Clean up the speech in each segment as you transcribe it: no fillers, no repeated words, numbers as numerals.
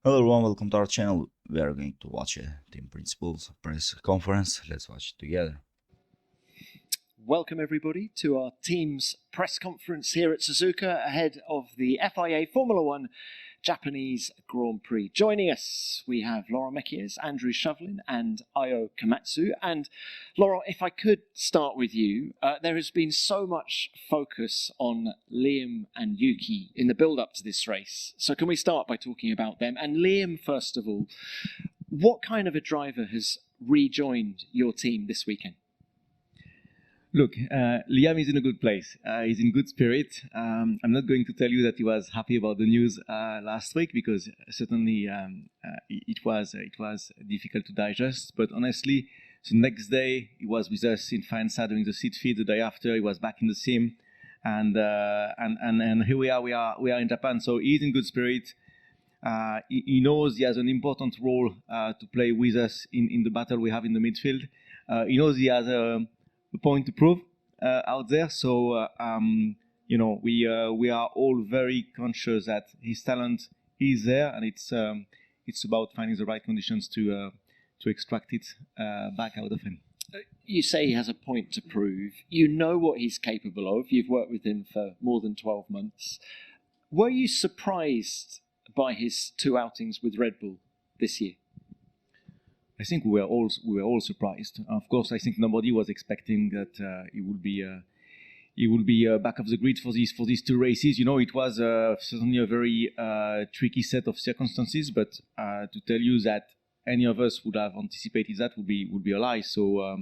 Hello everyone, welcome to our channel. We are going to watch a Team Principles press conference. Let's watch it together. Welcome everybody to our team's press conference here at Suzuka ahead of the FIA Formula One Japanese Grand Prix. Joining us, we have Laurent Mekies, Andrew Shovlin and Ayao Komatsu. And Laurent, if I could start with you, there has been so much focus on Liam and Yuki in the build-up to this race. So can we start by talking about them? And Liam, first of all, what kind of a driver has rejoined your team this weekend? Look, Liam is in a good place. He's in good spirit. I'm not going to tell you that he was happy about the news last week because certainly it was difficult to digest. But honestly, the next day he was with us in Faenza doing the seat feed. The day after he was back in the sim, and here we are in Japan. So he's in good spirit. He knows he has an important role to play with us in the battle we have in the midfield. He knows he has a point to prove out there. So we are all very conscious that his talent is there, and it's about finding the right conditions to extract it back out of him. You say he has a point to prove. You know what he's capable of. You've worked with him for more than 12 months. Were you surprised by his two outings with Red Bull this year? I think we were all surprised. Of course, I think nobody was expecting that he would be back of the grid for these two races. You know, it was certainly a very tricky set of circumstances. But to tell you that any of us would have anticipated that would be a lie. So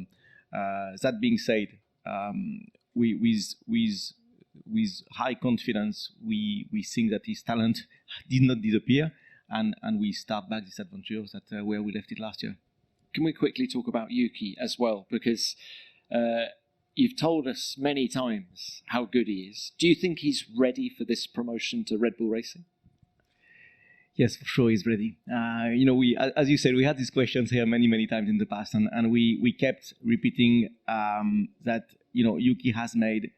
that being said, with high confidence, we think that his talent did not disappear, and we start back this adventure that where we left it last year. Can we quickly talk about Yuki as well? Because you've told us many times how good he is. Do you think he's ready for this promotion to Red Bull Racing? Yes, for sure, he's ready. We, as you said, we had these questions here many times in the past, and we kept repeating that Yuki has made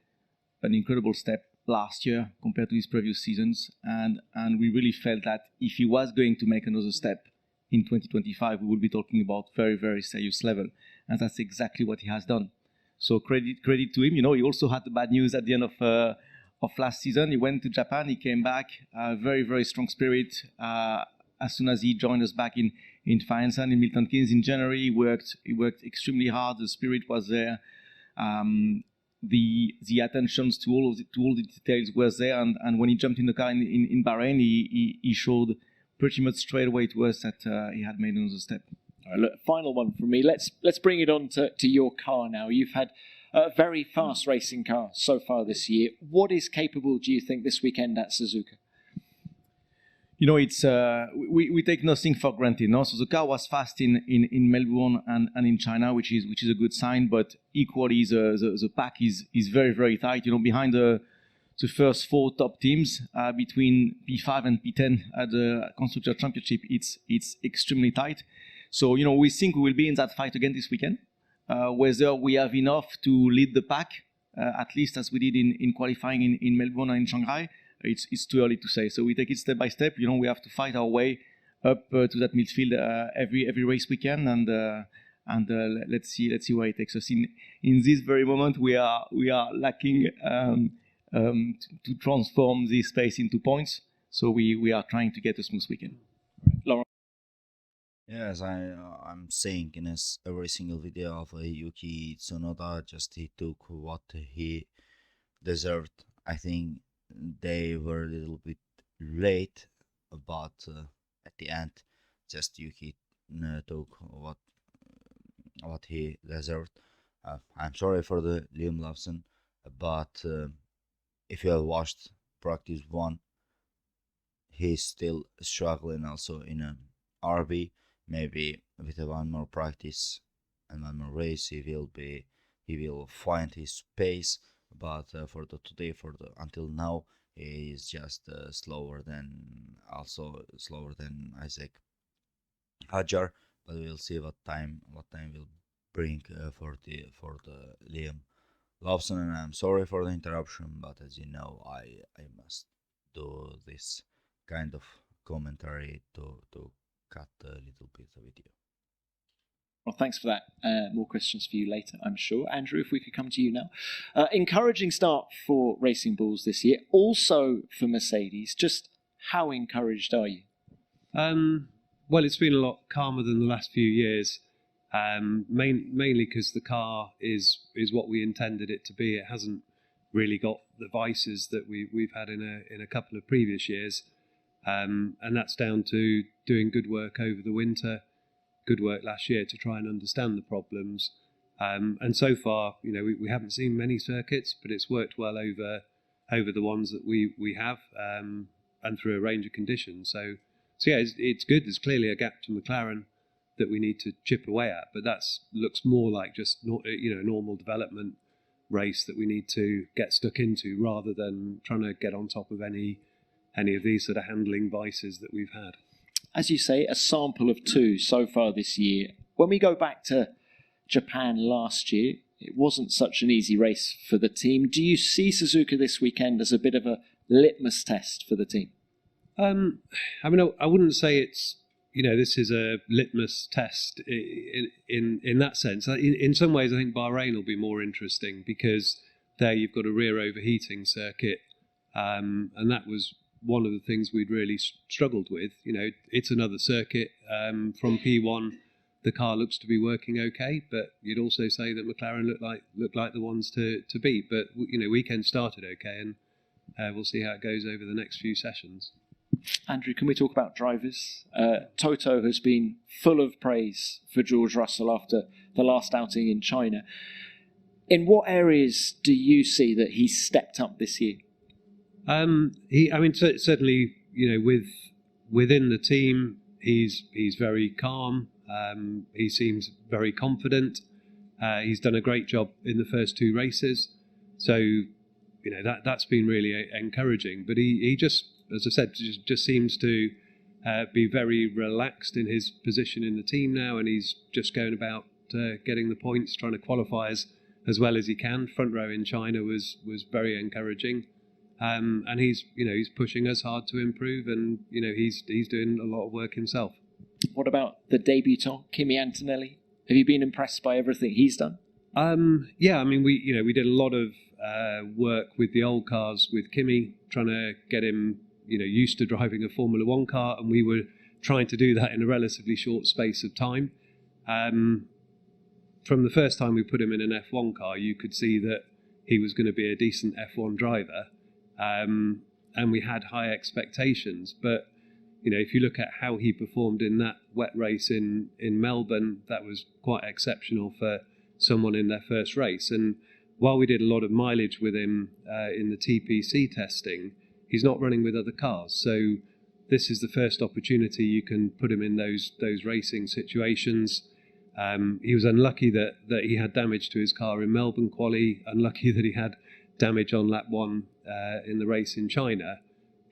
an incredible step last year compared to his previous seasons, and we really felt that if he was going to make another step in 2025, we would be talking about very serious level, and that's exactly what he has done. So credit to him. He also had the bad news at the end of last season. He went to Japan, he came back, very strong spirit. As soon as he joined us back in Faenza in Milton Keynes in January, he worked extremely hard. The spirit was there. The attentions to all the details was there, and when he jumped in the car in Bahrain, he showed pretty much straight away to us that he had made another step. All right, look, final one from me. Let's bring it on to your car now. You've had a very fast racing car so far this year. What is capable, do you think, this weekend at Suzuka? It's we take nothing for granted. No? So the car was fast in Melbourne and in China, which is a good sign. But equally, the pack is very tight. Behind the first four top teams, between P5 and P10 at the Constructor Championship, it's extremely tight. So we think we will be in that fight again this weekend. Whether we have enough to lead the pack, at least as we did in qualifying in Melbourne and in Shanghai. It's too early to say. So we take it step by step. We have to fight our way up to that midfield every race we can, and let's see where it takes us. In this very moment, we are lacking to transform this space into points. So we are trying to get a smooth weekend. Laurent? Yes, I'm saying in every single video of Yuki Tsunoda, just he took what he deserved. I think they were a little bit late, but at the end, just Yuki took what he deserved. I'm sorry for the Liam Lawson, but if you have watched practice one, he's still struggling also in a RB. Maybe with one more practice and one more race, he will find his pace. But until now, he is just slower than Isaac Hajar. But we'll see what time will bring for the Liam Lawson. And I'm sorry for the interruption, but as you know, I must do this kind of commentary to cut a little bit of video. Well, thanks for that. More questions for you later, I'm sure. Andrew, if we could come to you now. Encouraging start for Racing Bulls this year, also for Mercedes. Just how encouraged are you? Well, it's been a lot calmer than the last few years, mainly because the car is what we intended it to be. It hasn't really got the vices that we've had in a couple of previous years, and that's down to doing good work over the winter. Good work last year to try and understand the problems, and so far, we haven't seen many circuits, but it's worked well over the ones that we have, and through a range of conditions. So yeah, it's good. There's clearly a gap to McLaren that we need to chip away at, but looks more like just a normal development race that we need to get stuck into, rather than trying to get on top of any of these sort of handling vices that we've had. As you say, a sample of 2 so far this year. When we go back to Japan last year, it wasn't such an easy race for the team. Do you see Suzuka this weekend as a bit of a litmus test for the team? I mean, I wouldn't say it's, this is a litmus test in that sense. In some ways, I think Bahrain will be more interesting, because there you've got a rear overheating circuit, and that was one of the things we'd really struggled with. It's another circuit. From P1, the car looks to be working okay, but you'd also say that McLaren look like the ones to beat. But weekend started okay, and we'll see how it goes over the next few sessions. Andrew, can we talk about drivers? Toto has been full of praise for George Russell after the last outing in China. In what areas do you see that he's stepped up this year? Certainly, within the team, he's very calm. He seems very confident. He's done a great job in the first 2 races, so that's been really encouraging. But he just, as I said, just seems to be very relaxed in his position in the team now, and he's just going about getting the points, trying to qualify as well as he can. Front row in China was very encouraging. And he's pushing us hard to improve, and he's doing a lot of work himself. What about the debutant Kimi Antonelli? Have you been impressed by everything he's done? Yeah, I mean, we did a lot of work with the old cars with Kimi, trying to get him used to driving a Formula One car, and we were trying to do that in a relatively short space of time. From the first time we put him in an F1 car, you could see that he was going to be a decent F1 driver. And we had high expectations, but if you look at how he performed in that wet race in Melbourne, that was quite exceptional for someone in their first race. And while we did a lot of mileage with him in the TPC testing, he's not running with other cars, so this is the first opportunity you can put him in those racing situations. He was unlucky that he had damage to his car in Melbourne quali, unlucky that he had damage on lap 1 in the race in China,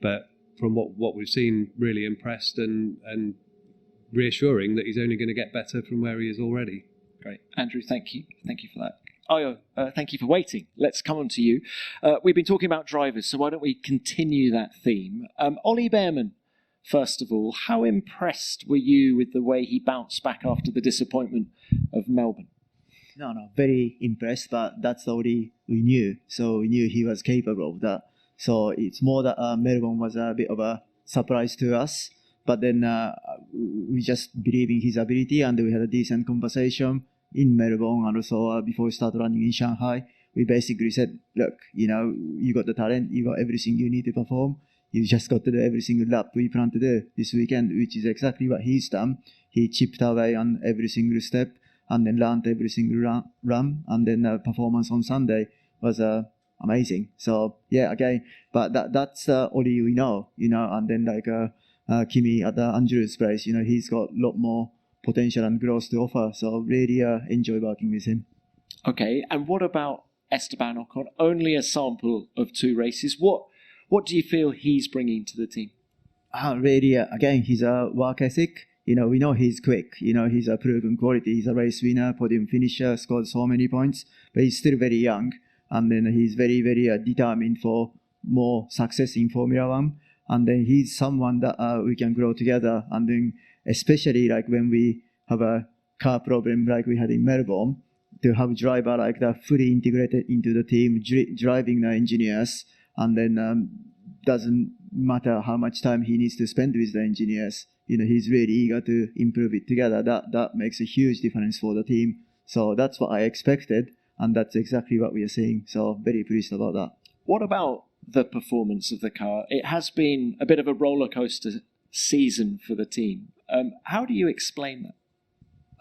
but from what we've seen, really impressed and reassuring that he's only going to get better from where he is already. Great. Andrew, thank you for that. Ayo, thank you for waiting. Let's come on to you. We've been talking about drivers, so why don't we continue that theme? Ollie Behrman, first of all, how impressed were you with the way he bounced back after the disappointment of Melbourne? No, very impressed, but that's already we knew. So we knew he was capable of that. So it's more that Melbourne was a bit of a surprise to us. But then we just believe in his ability, and we had a decent conversation in Melbourne, and also before we started running in Shanghai. We basically said, look, you got the talent, you got everything you need to perform. You just got to do every single lap we plan to do this weekend, which is exactly what he's done. He chipped away on every single step, and then learned every single run, and then performance on Sunday was amazing. So yeah, again, but that's all we know, and then Kimi at the Andrew's place, he's got a lot more potential and growth to offer. So really enjoy working with him. Okay, and what about Esteban Ocon? Only a sample of 2 races. What do you feel he's bringing to the team? Really, again, his work ethic. We know he's quick. He's a proven quality. He's a race winner, podium finisher, scored so many points. But he's still very young, and then he's very, very determined for more success in Formula One. and then he's someone that we can grow together. And then especially like when we have a car problem like we had in Melbourne, to have driver like that fully integrated into the team, driving the engineers, and then doesn't matter how much time he needs to spend with the engineers. He's really eager to improve it together. That makes a huge difference for the team. So that's what I expected, and that's exactly what we are seeing. So very pleased about that. What about the performance of the car? It has been a bit of a roller coaster season for the team. How do you explain that?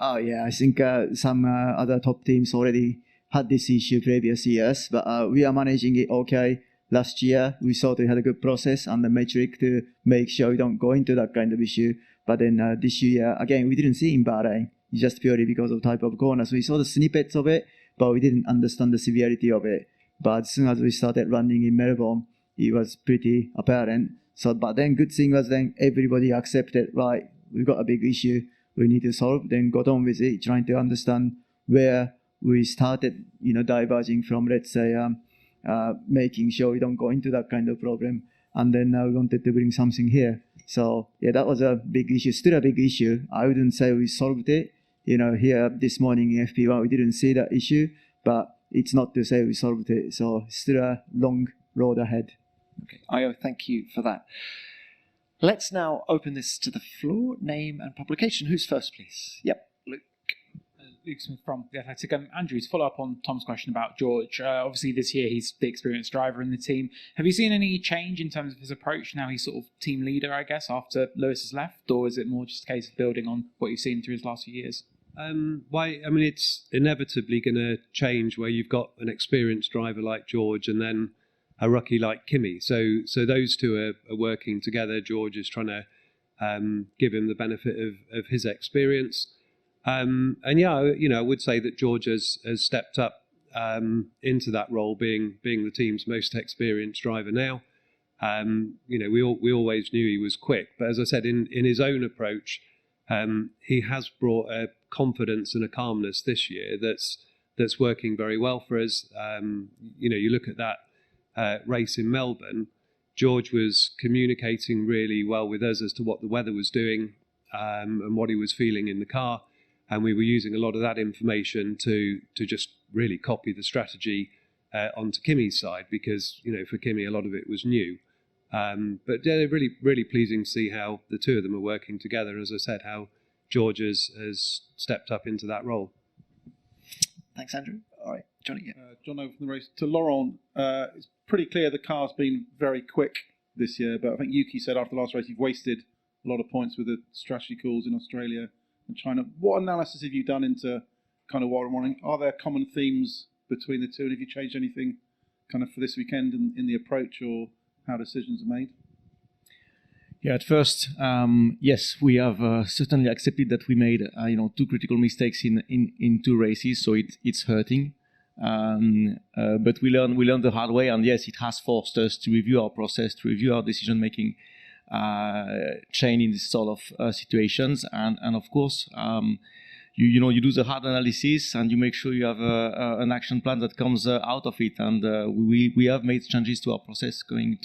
Oh yeah, I think some other top teams already had this issue previous years, but we are managing it okay. Last year, we thought we had a good process and the metric to make sure we don't go into that kind of issue. But then this year, again, we didn't see in Bahrain, just purely because of type of corners. We saw the snippets of it, but we didn't understand the severity of it. But as soon as we started running in Melbourne, it was pretty apparent. So, but then good thing was then everybody accepted, right, we've got a big issue we need to solve, then got on with it, trying to understand where we started, diverging from, let's say, making sure we don't go into that kind of problem. And then we wanted to bring something here. So yeah, that was a big issue, still a big issue. I wouldn't say we solved it. Here this morning in FP1, we didn't see that issue, but it's not to say we solved it. So still a long road ahead. Okay, Ayao, thank you for that. Let's now open this to the floor. Name and publication. Who's first, please? Yep, Luke. Luke Smith from The Athletic. Andrew, to follow up on Tom's question about George, obviously this year he's the experienced driver in the team. Have you seen any change in terms of his approach? Now he's sort of team leader, I guess, after Lewis has left, or is it more just a case of building on what you've seen through his last few years? It's inevitably going to change where you've got an experienced driver like George and then a rookie like Kimi. So those two are working together. George is trying to give him the benefit of his experience. I would say that George has stepped up into that role, being the team's most experienced driver now. We always knew he was quick, but as I said, in his own approach, he has brought a confidence and a calmness this year that's working very well for us. You look at that race in Melbourne, George was communicating really well with us as to what the weather was doing and what he was feeling in the car, and we were using a lot of that information to just really copy the strategy onto Kimi's side, because for Kimi a lot of it was new. But yeah, really, really pleasing to see how the two of them are working together. As I said, how George has stepped up into that role. Thanks, Andrew. All right, Johnny. Yeah. John over from the race. To Laurent, it's pretty clear the car's been very quick this year, but I think Yuki said after the last race you've wasted a lot of points with the strategy calls in Australia and China. What analysis have you done into kind of what I'm wanting? Are there common themes between the two, and have you changed anything kind of for this weekend in the approach or how decisions are made? Yeah, at first, yes, we have certainly accepted that we made two critical mistakes in two races, so it's hurting. But we learned the hard way, and yes, it has forced us to review our process, to review our decision making chain in this sort of situations, and of course, you do the hard analysis and you make sure you have an action plan that comes out of it, and we have made changes to our process going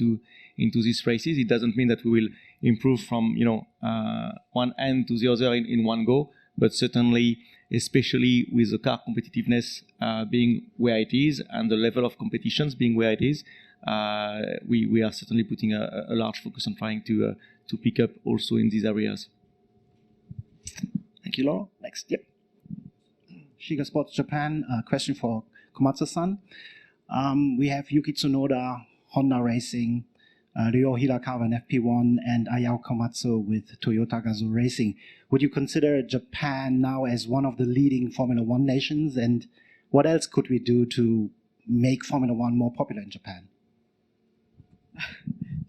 into these races. It doesn't mean that we will improve from one end to the other in one go, but certainly, especially with the car competitiveness being where it is and the level of competitions being where it is, we are certainly putting a large focus on trying to pick up also in these areas. Thank you, Laurent. Next, yep. Shiga Sports Japan, question for Komatsu-san. We have Yuki Tsunoda, Honda Racing, Ryo Hirakawa in FP1, and Ayao Komatsu with Toyota Gazoo Racing. Would you consider Japan now as one of the leading Formula One nations? And what else could we do to make Formula One more popular in Japan?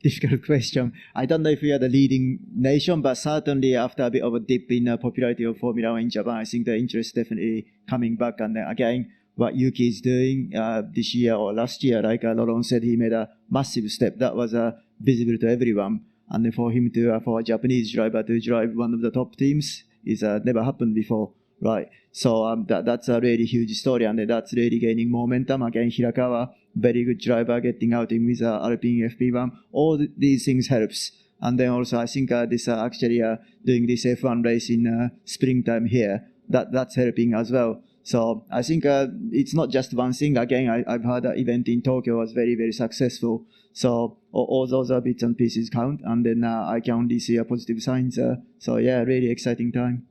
Difficult question. I don't know if we are the leading nation, but certainly after a bit of a dip in popularity of Formula One in Japan, I think the interest definitely coming back. And again, what Yuki is doing this year or last year, like Laurent said, he made a massive step that was visible to everyone. And for him to, for a Japanese driver to drive one of the top teams, is never happened before, right? So that's a really huge story, and that's really gaining momentum. Again, Hirakawa very good driver, getting out in with Alpine FP1. All these things helps. And then also I think this actually doing this F1 race in springtime here, that's helping as well. So I think it's not just one thing. Again, I've heard an event in Tokyo was very, very successful. So all those bits and pieces count. And then I can only see positive signs. So yeah, really exciting time.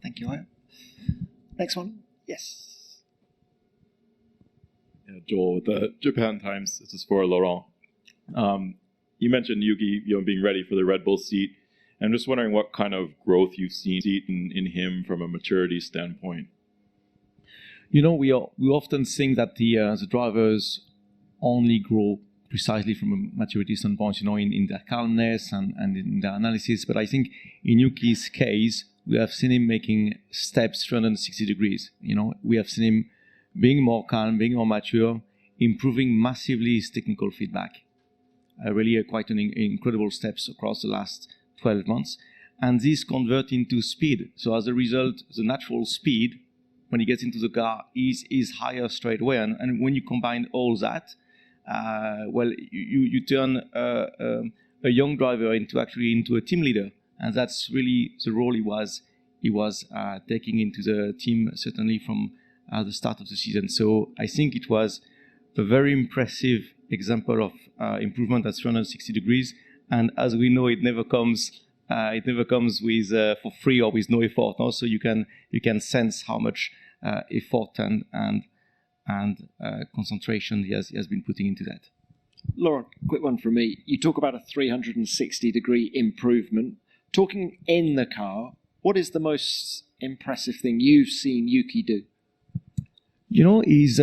Thank you, Ayao. Next one. Yes. Yeah, Joel, the Japan Times. This is for Laurent. You mentioned Yuki, being ready for the Red Bull seat. I'm just wondering what kind of growth you've seen in him from a maturity standpoint. We often think that the drivers only grow precisely from a maturity standpoint, in their calmness and in their analysis. But I think in Yuki's case, we have seen him making steps 360 degrees. We have seen him being more calm, being more mature, improving massively his technical feedback. Really quite an incredible steps across the last 12 months. And this convert into speed. So as a result, the natural speed, when he gets into the car, is higher straight away. And when you combine all that, you turn a young driver into a team leader. And that's really the role he was taking into the team, certainly from the start of the season. So I think it was a very impressive example of improvement at 360 degrees. And as we know, it never comes with for free or with no effort. Also, you can sense how much effort and concentration he has been putting into that. Laurent, quick one from me. You talk about a 360-degree improvement. Talking in the car, what is the most impressive thing you've seen Yuki do? He's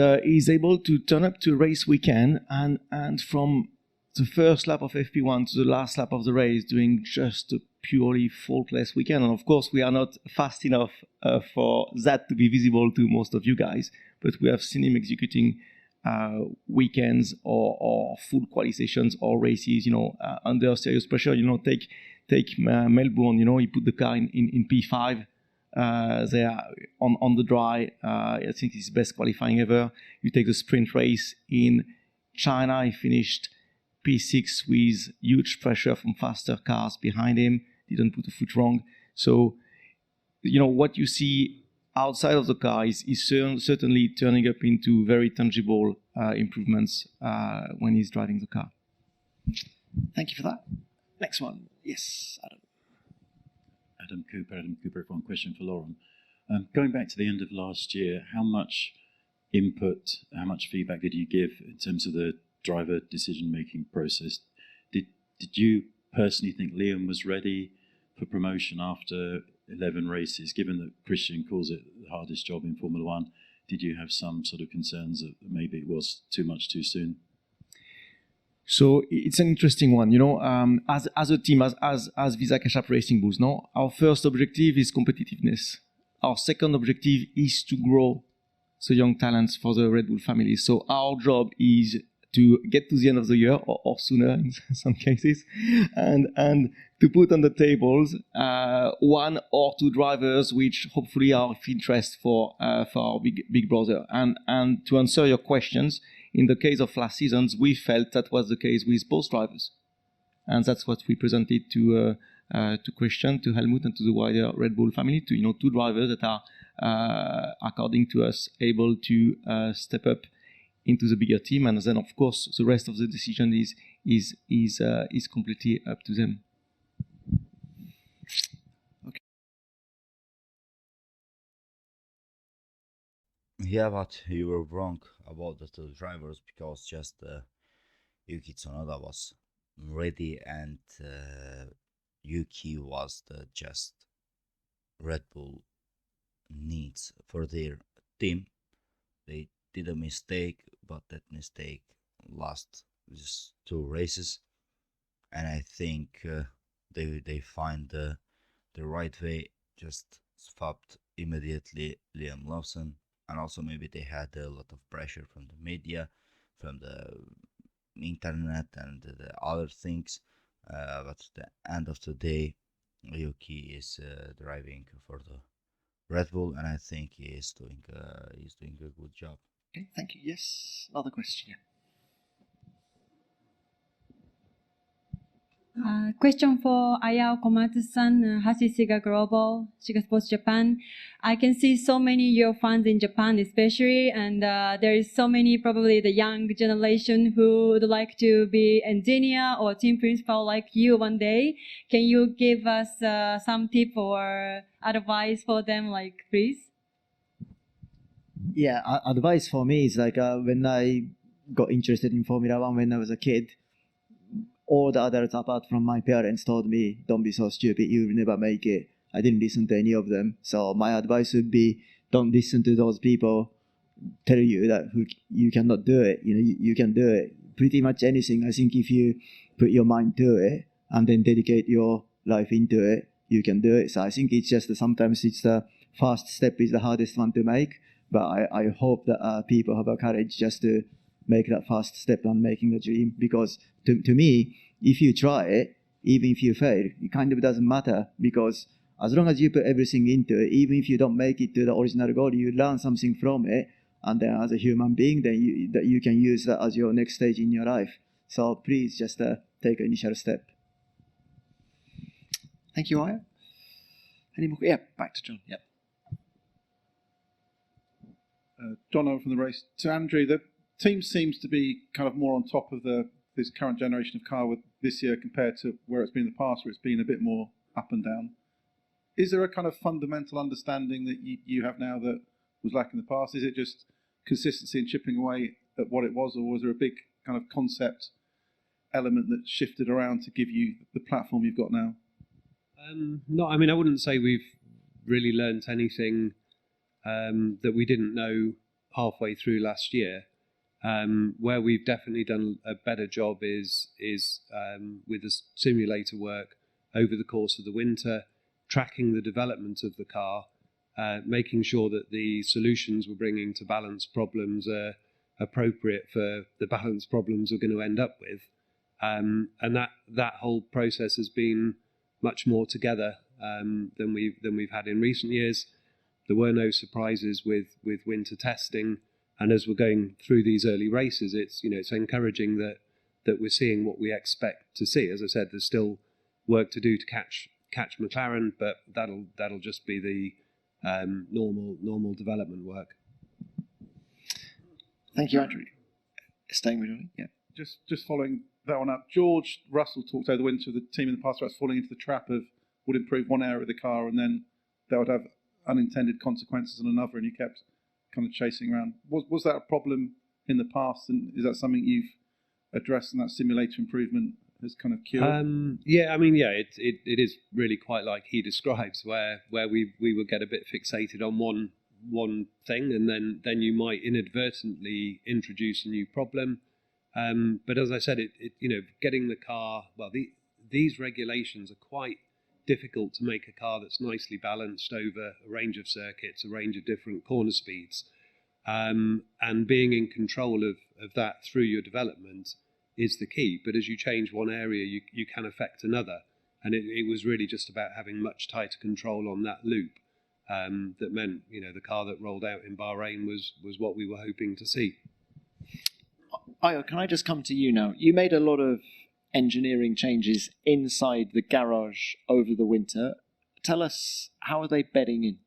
able to turn up to a race weekend and from the first lap of FP1 to the last lap of the race doing just a purely faultless weekend. And of course, we are not fast enough for that to be visible to most of you guys, but we have seen him executing weekends or full quali sessions or races, under serious pressure. Take Melbourne, he put the car in P5 there on the dry. I think it's his best qualifying ever. You take the sprint race in China, he finished P6 with huge pressure from faster cars behind him, didn't put a foot wrong. So, what you see outside of the car is certainly turning up into very tangible improvements when he's driving the car. Thank you for that. Next one. Yes, Adam. Adam Cooper, one question for Laurent. Going back to the end of last year, how much input, how much feedback did you give in terms of the driver decision-making process? Did you personally think Liam was ready for promotion after 11 races, given that Christian calls it the hardest job in Formula One? Did you have some sort of concerns that maybe it was too much too soon? So it's an interesting one, as a team, as Visa Cash App Racing Bulls, our first objective is competitiveness. Our second objective is to grow the young talents for the Red Bull family. So our job is to get to the end of the year or sooner in some cases and to put on the tables one or two drivers which hopefully are of interest for our big brother. And to answer your questions, in the case of last seasons, we felt that was the case with both drivers. And that's what we presented to Christian, to Helmut, and to the wider Red Bull family, to two drivers that are, according to us, able to step up into the bigger team. And then, of course, the rest of the decision is completely up to them. Yeah, but you were wrong about the two drivers because just Yuki Tsunoda was ready and Yuki was the just Red Bull needs for their team. They did a mistake, but that mistake last just two races, and I think they find the right way. Just swapped immediately Liam Lawson, and also maybe they had a lot of pressure from the media, from the internet, and the other things. But at the end of the day, Yuki is driving for the Red Bull, and I think he is doing a good job. Okay, thank you. Yes, another question. Yeah. Question for Ayao Komatsu-san, Hashiga Global, Shiga Sports Japan. I can see so many your fans in Japan, especially, and there is so many probably the young generation who would like to be engineer or team principal like you one day. Can you give us some tip or advice for them, like please? Yeah, advice for me is like when I got interested in Formula One when I was a kid, all the adults apart from my parents told me, don't be so stupid, you'll never make it. I didn't listen to any of them. So my advice would be, don't listen to those people tell you that you cannot do it. You can do it. Pretty much anything. I think if you put your mind to it and then dedicate your life into it, you can do it. So I think it's just sometimes it's the first step is the hardest one to make. But I hope that people have a courage just to make that first step on making a dream. Because to me, if you try it, even if you fail, it kind of doesn't matter, because as long as you put everything into it, even if you don't make it to the original goal, you learn something from it, and then as a human being, then you can use that as your next stage in your life. So please just take an initial step. Thank you, Aya. Any more? Yeah, back to John. Yep. John over from the race. To Andrew, the team seems to be kind of more on top of this current generation of car with this year compared to where it's been in the past, where it's been a bit more up and down. Is there a kind of fundamental understanding that you have now that was lacking in the past? Is it just consistency and chipping away at what it was, or was there a big kind of concept element that shifted around to give you the platform you've got now? No, I mean, I wouldn't say we've really learnt anything that we didn't know halfway through last year. Where we've definitely done a better job is with the simulator work over the course of the winter, tracking the development of the car, making sure that the solutions we're bringing to balance problems are appropriate for the balance problems we're going to end up with. And that whole process has been much more together than we've had in recent years. There were no surprises with winter testing, and as we're going through these early races, it's encouraging that we're seeing what we expect to see. As I said, there's still work to do to catch McLaren, but that'll just be the normal development work. Thank you, Andrew. Staying with you. Yeah. Just following that one up, George Russell talked over the winter of the team in the past about falling into the trap of would improve one area of the car and then that would have unintended consequences on another, and you kept kind of chasing around. Was that a problem in the past, and is that something you've addressed and that simulator improvement has kind of cured? Yeah, I mean, it is really quite like he describes, where we would get a bit fixated on one thing, and then you might inadvertently introduce a new problem. But as I said, getting the car, these regulations are quite difficult to make a car that's nicely balanced over a range of circuits, a range of different corner speeds, and being in control of that through your development is the key. But as you change one area, you can affect another, and it was really just about having much tighter control on that loop. That meant the car that rolled out in Bahrain was what we were hoping to see. Ayo, can I just come to you now? You made a lot of engineering changes inside the garage over the winter. Tell us, how are they bedding in?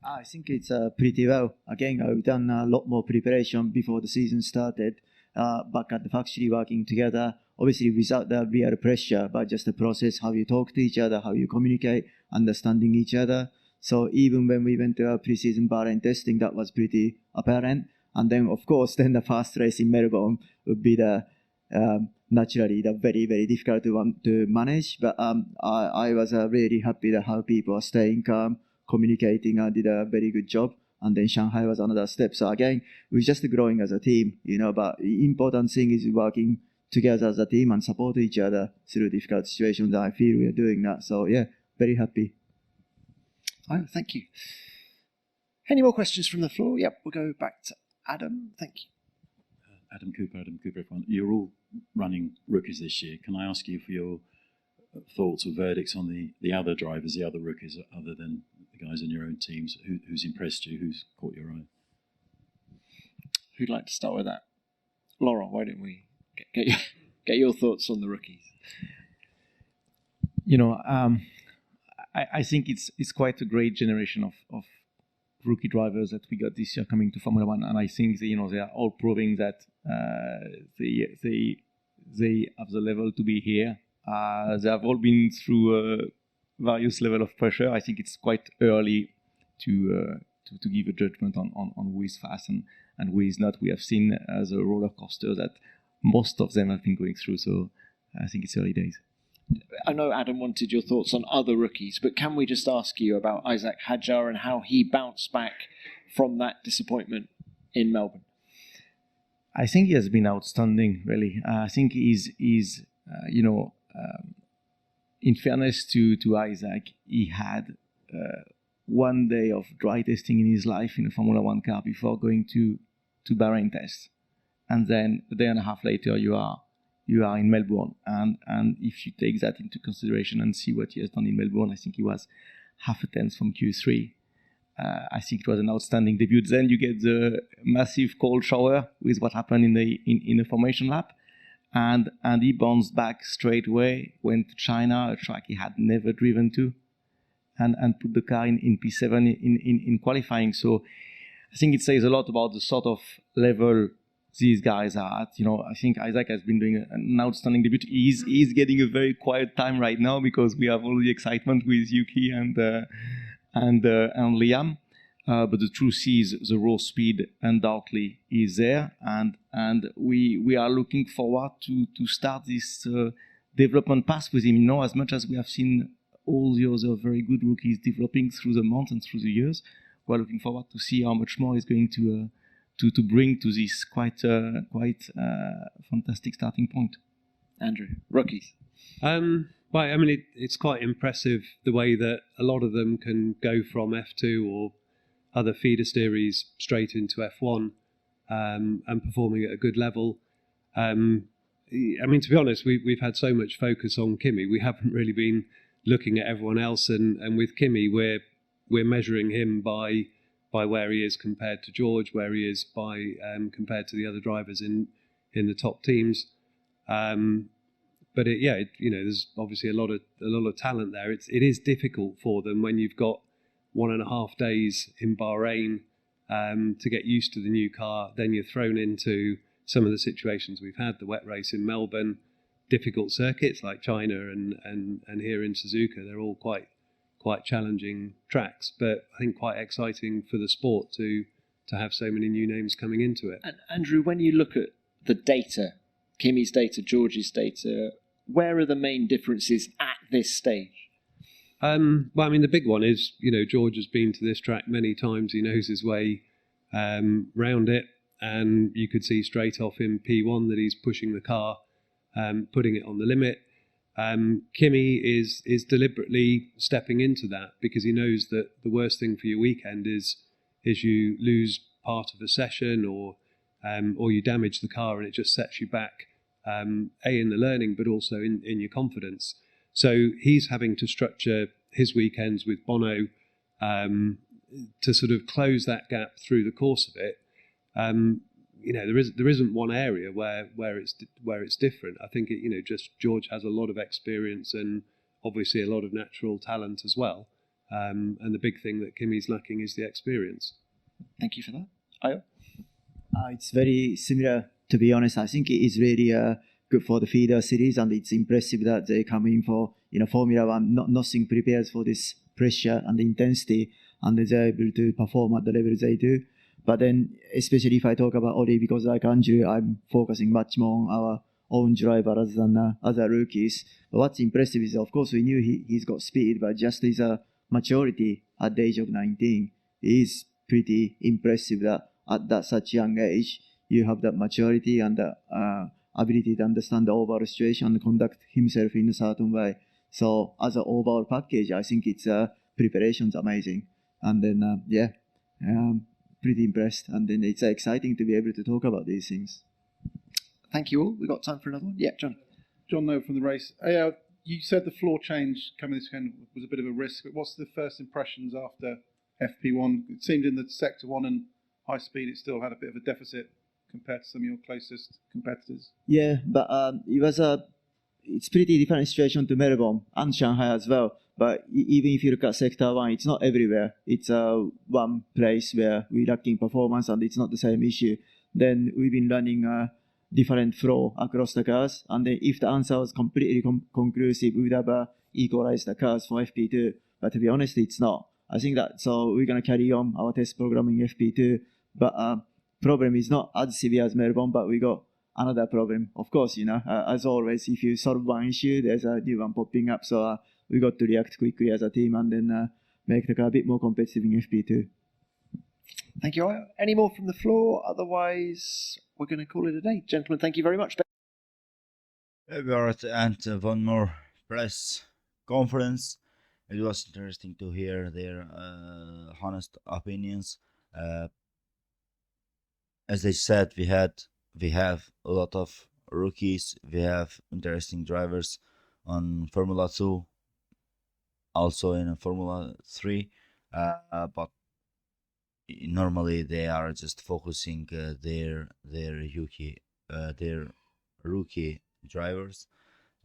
I think it's pretty well. Again, I've done a lot more preparation before the season started, back at the factory working together, obviously without the real pressure, but just the process, how you talk to each other, how you communicate, understanding each other. So even when we went to our pre-season Bahrain testing, that was pretty apparent. And then, of course, then the first race in Melbourne would be the naturally the very, very difficult one to manage. But I was really happy that how people are staying calm, communicating, did a very good job. And then Shanghai was another step. So again, we're just growing as a team, but the important thing is working together as a team and support each other through difficult situations. I feel we are doing that. So yeah, very happy. Oh, thank you. Any more questions from the floor? Yep, we'll go back to Adam. Thank you. Adam Cooper, everyone. You're all running rookies this year. Can I ask you for your thoughts or verdicts on the other drivers, the other rookies, other than the guys in your own teams? Who's impressed you? Who's caught your eye? Who'd like to start with that? Laurent, why don't we get your thoughts on the rookies? I think it's quite a great generation of rookie drivers that we got this year coming to Formula One, and I think they are all proving that they have the level to be here. They have all been through various level of pressure. I think it's quite early to give a judgment on who is fast and who is not. We have seen as a roller coaster that most of them have been going through, so I think it's early days. I know Adam wanted your thoughts on other rookies, but can we just ask you about Isaac Hadjar and how he bounced back from that disappointment in Melbourne? I think he has been outstanding, really. I think he's in fairness to Isaac, he had 1 day of dry testing in his life in a Formula One car before going to Bahrain test. And then a day and a half later, you are in Melbourne. And if you take that into consideration and see what he has done in Melbourne, I think he was half a tenth from Q3. I think it was an outstanding debut. Then you get the massive cold shower with what happened in the formation lap. And he bounced back straight away, went to China, a track he had never driven to, and put the car in P7 in qualifying. So I think it says a lot about the sort of level these guys are at. I think Isaac has been doing an outstanding debut. He's getting a very quiet time right now because we have all the excitement with Yuki and Liam. But the truth is, the raw speed undoubtedly is there, and we are looking forward to start this development path with him. As much as we have seen all the other very good rookies developing through the months and through the years, we're looking forward to see how much more he's going to bring to this quite fantastic starting point. Andrew, rookies. Right, I mean, it's quite impressive the way that a lot of them can go from F2 or other feeder series straight into F1 and performing at a good level. I mean, to be honest, we've had so much focus on Kimi. We haven't really been looking at everyone else, and with Kimi, we're measuring him by where he is compared to George, where he is compared to the other drivers in the top teams. But there's obviously a lot of talent there. It is difficult for them when you've got 1.5 days in Bahrain to get used to the new car. Then you're thrown into some of the situations we've had, the wet race in Melbourne, difficult circuits like China and here in Suzuka. They're all quite challenging tracks, but I think quite exciting for the sport to have so many new names coming into it. And Andrew, when you look at the data, Kimi's data, George's data, where are the main differences at this stage? Well, I mean, the big one is, George has been to this track many times. He knows his way round it, and you could see straight off in P1 that he's pushing the car, putting it on the limit. Kimi is deliberately stepping into that because he knows that the worst thing for your weekend is you lose part of a session or you damage the car and it just sets you back, in the learning, but also in your confidence. So he's having to structure his weekends with Bono to sort of close that gap through the course of it. There isn't one area where it's different. I think just George has a lot of experience and obviously a lot of natural talent as well. And the big thing that Kimi's lacking is the experience. Thank you for that. Ayao? It's very similar, to be honest. I think it is really good for the feeder series, and it's impressive that they come in for Formula One. Nothing prepares for this pressure and the intensity, and they're able to perform at the level they do. But then, especially if I talk about Oli, because like Andrew, I'm focusing much more on our own driver rather than other rookies. But what's impressive is, of course, we knew he's got speed, but just his maturity at the age of 19 is pretty impressive that at such young age, you have that maturity and the ability to understand the overall situation and conduct himself in a certain way. So as an overall package, I think its preparation's amazing. And then, pretty impressed. And then it's exciting to be able to talk about these things. Thank you all. We've got time for another one. Yeah, John. John Noble from the race. You said the floor change coming this weekend was a bit of a risk, but what's the first impressions after FP1? It seemed in the Sector 1 and high speed it still had a bit of a deficit compared to some of your closest competitors? Yeah, but it's pretty different situation to Melbourne and Shanghai as well. But even if you look at Sector 1, it's not everywhere. It's one place where we lacking performance and it's not the same issue. Then we've been running a different flow across the cars. And then if the answer was completely conclusive, we would have equalized the cars for FP2. But to be honest, it's not. I think that, so we're going to carry on our test programming FP2. But problem is not as severe as Melbourne, but we got another problem. Of course, as always, if you solve one issue, there's a new one popping up. So we got to react quickly as a team and then make the car a bit more competitive in FP2. Thank you. Any more from the floor? Otherwise, we're going to call it a day. Gentlemen, thank you very much. We are at the end of one more press conference. It was interesting to hear their honest opinions. As they said, we have a lot of rookies. We have interesting drivers on Formula 2, also in Formula 3, but normally they are just focusing their rookie drivers,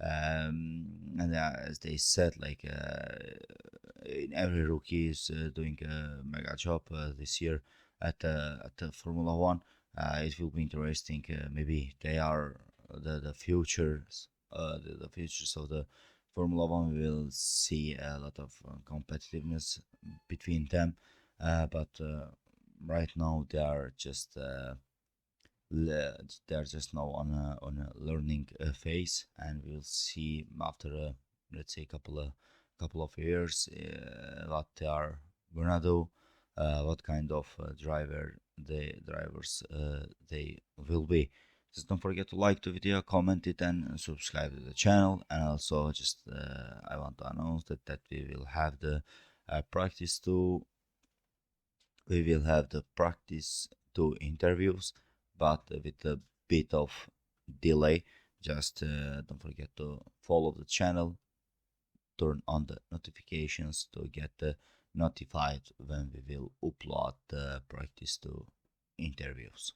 and as they said, like in every rookie is doing a mega job this year at the Formula One. It will be interesting. Maybe they are the futures, the futures of the Formula One. We will see a lot of competitiveness between them, but right now they are just now on a learning phase, and we'll see after let's say couple of years what they are gonna do, what kind of drivers they will be. Just don't forget to like the video, comment it, and subscribe to the channel. And also, just I want to announce that we will have the practice to interviews, but with a bit of delay. Just don't forget to follow the channel, turn on the notifications to get notified when we will upload the practice to interviews.